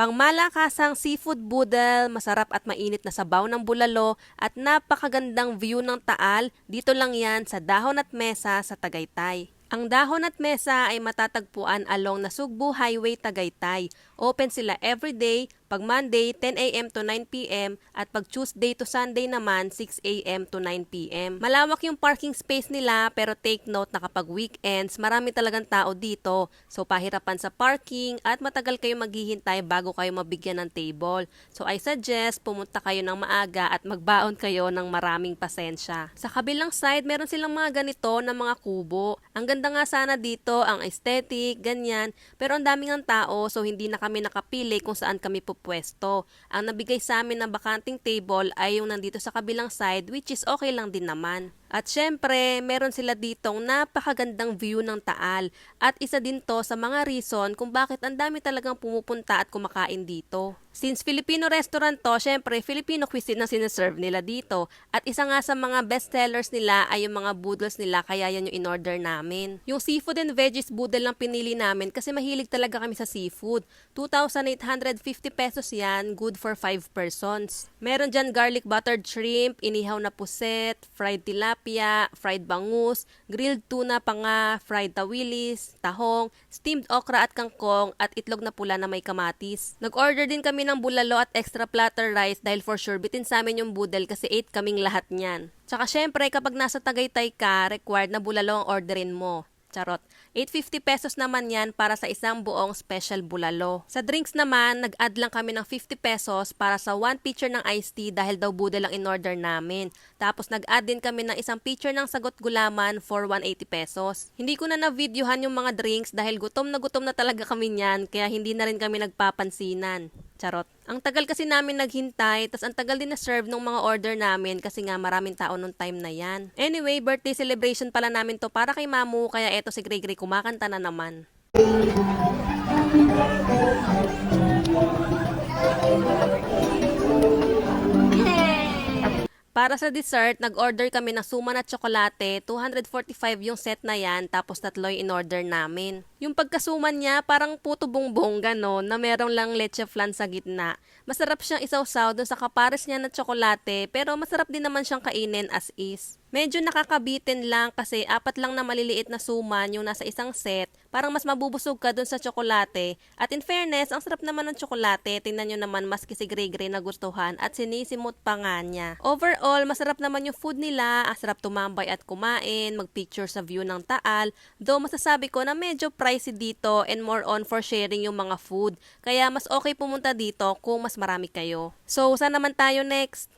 Pangmalakasang seafood boodle, masarap at mainit na sabaw ng bulalo at napakagandang view ng Taal, dito lang yan sa Dahon at Mesa sa Tagaytay. Ang Dahon at Mesa ay matatagpuan along Nasugbu Highway, Tagaytay. Open sila everyday, pag Monday 10 a.m. to 9 p.m. at pag Tuesday to Sunday naman 6 a.m. to 9 p.m. Malawak yung parking space nila pero take note na kapag weekends marami talagang tao dito. So pahirapan sa parking at matagal kayo maghihintay bago kayo mabigyan ng table. So I suggest pumunta kayo ng maaga at magbaon kayo ng maraming pasensya. Sa kabilang side meron silang mga ganito na mga kubo. Ang ganda nga sana dito, ang aesthetic, ganyan. Pero ang daming ang tao so hindi na kami nakapili kung saan kami pupwesto. Ang nabigay sa amin na bakanting table ay yung nandito sa kabilang side which is okay lang din naman. At syempre, meron sila ditong napakagandang view ng Taal. At isa din to sa mga reason kung bakit ang dami talagang pumupunta at kumakain dito. Since Filipino restaurant to, syempre Filipino cuisine ang sineserve nila dito. At isa nga sa mga best sellers nila ay yung mga boodles nila kaya yan yung in-order namin. Yung seafood and veggies boodle lang pinili namin kasi mahilig talaga kami sa seafood. 2,850 pesos yan, good for 5 persons. Meron dyan garlic buttered shrimp, inihaw na puset, fried tilapia, fried bangus, grilled tuna pa nga, fried tawilis, tahong, steamed okra at kangkong at itlog na pula na may kamatis. Nag-order din kami ng bulalo at extra platter rice dahil for sure bitin sa amin yung boodle kasi 8 kaming lahat niyan. Tsaka syempre kapag nasa Tagaytay ka, required na bulalo ang orderin mo. Charot. 850 pesos naman yan para sa isang buong special bulalo. Sa drinks naman, nag-add lang kami ng 50 pesos para sa 1 pitcher ng iced tea dahil daw boodle lang in-order namin. Tapos nag-add din kami ng isang pitcher ng sagot gulaman for 180 pesos. Hindi ko na na-videohan yung mga drinks dahil gutom na talaga kami niyan kaya hindi na rin kami nagpapansinan. Charot. Ang tagal kasi namin naghintay, tas ang tagal din na-serve ng mga order namin kasi nga maraming tao nung time na yan. Anyway, birthday celebration pala namin to para kay Mamu, kaya eto si Gregory kumakanta na naman. Para sa dessert, nag-order kami ng suman at tsokolate, 245 yung set na yan, tapos tatlo yung in-order namin. Yung pagkasuman niya, parang puto bongbong gano'n, na merong lang leche flan sa gitna. Masarap siyang isawsaw dun sa kapares niya na tsokolate, pero masarap din naman siyang kainin as is. Medyo nakakabitin lang kasi 4 lang na maliliit na suman yung nasa isang set. Parang mas mabubusog ka dun sa tsokolate. At in fairness, ang sarap naman ng tsokolate. Tingnan nyo naman maski si Gregory nagustuhan at sinisimot pa nga niya. Overall, masarap naman yung food nila. Ang sarap tumambay at kumain, magpicture sa view ng Taal. Though masasabi ko na medyo pricey dito and more on for sharing yung mga food. Kaya mas okay pumunta dito kung mas marami kayo. So, saan naman tayo next?